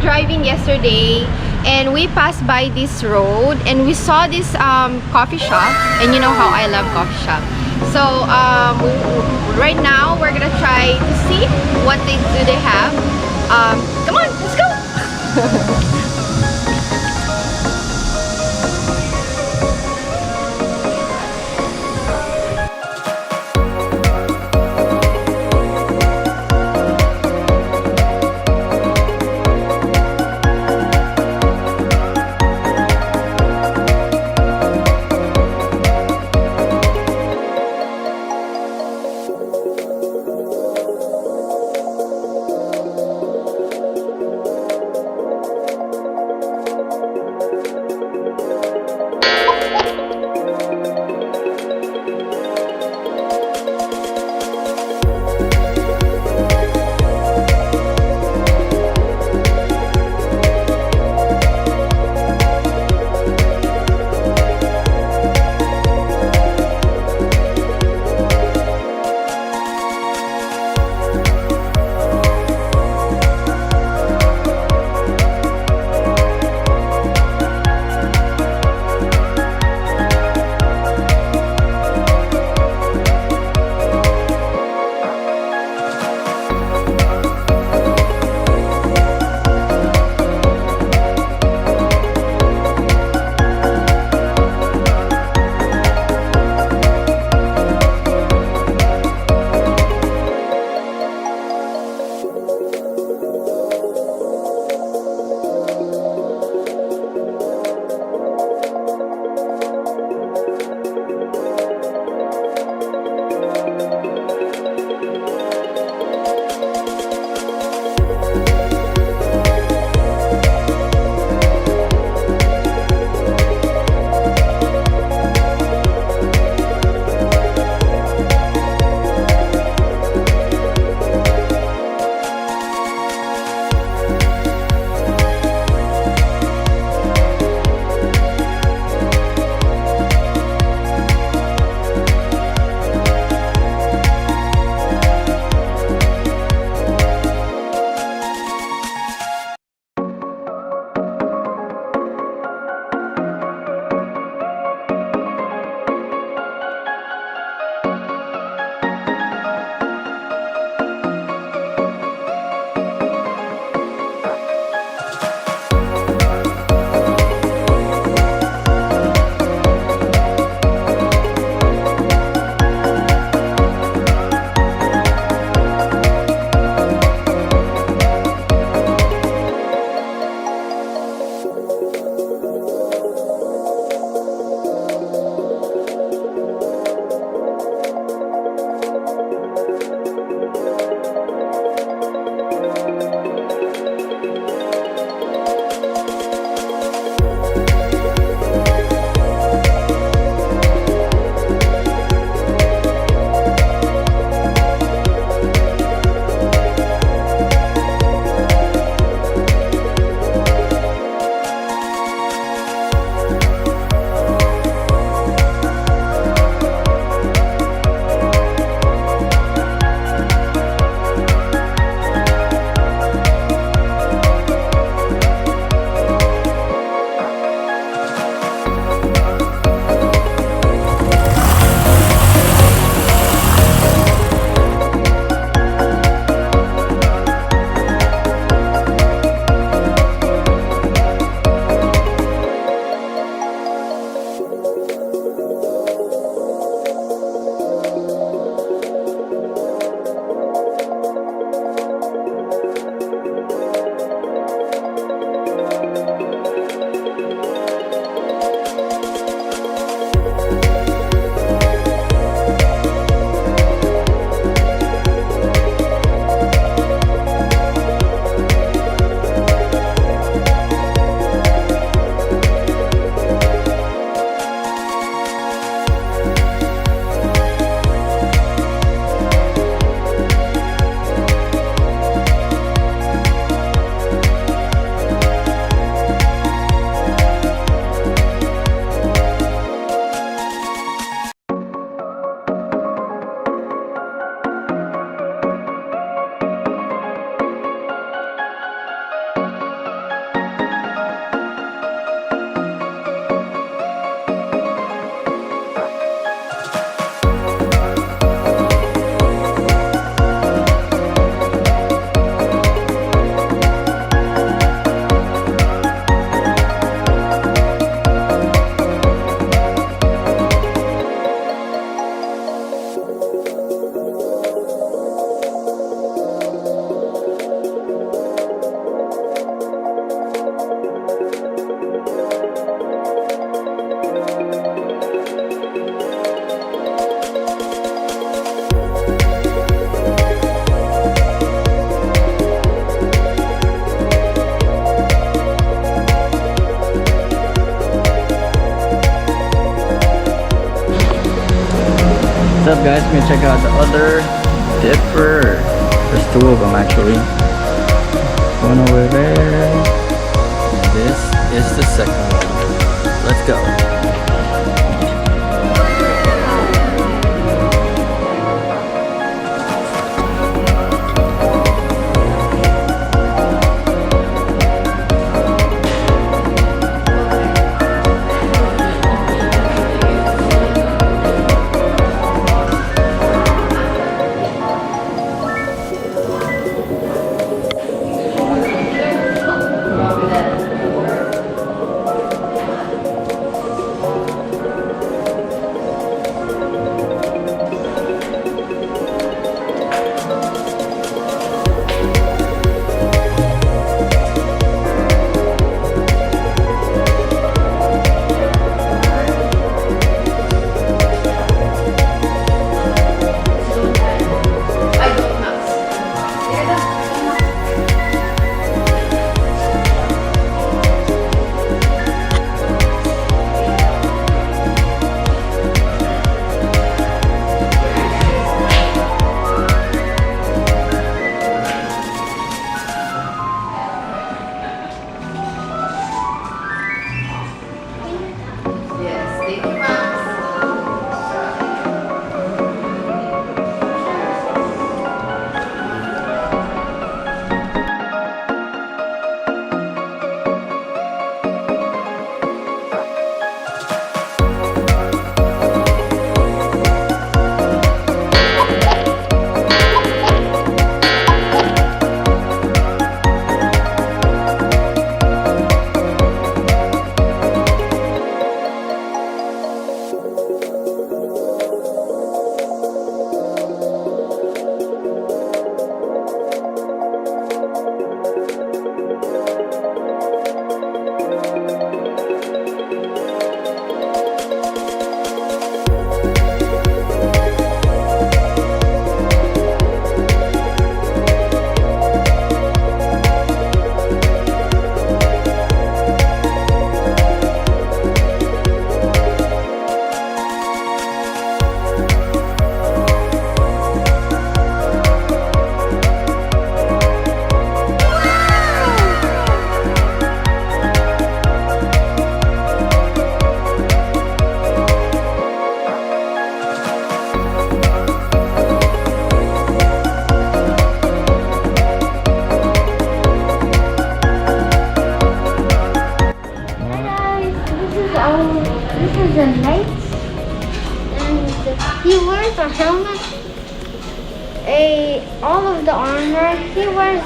driving yesterday and we passed by this road and we saw this coffee shop, and you know how I love coffee shop. So right now we're gonna try to see what do they have. Come on, let's go. up, guys? We're gonna check out the other dipper. There's two of them actually. One over there. And this is the second one. Let's go. This is a knight, and he wears a helmet, all of the armor. He wears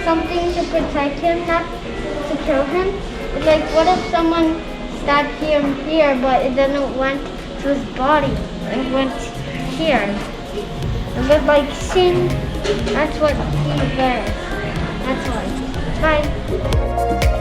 something to protect him, not to kill him. It's like, what if someone stabbed him here, but it didn't went to his body, it went here. And with like sin, that's what he wears. That's why. Bye.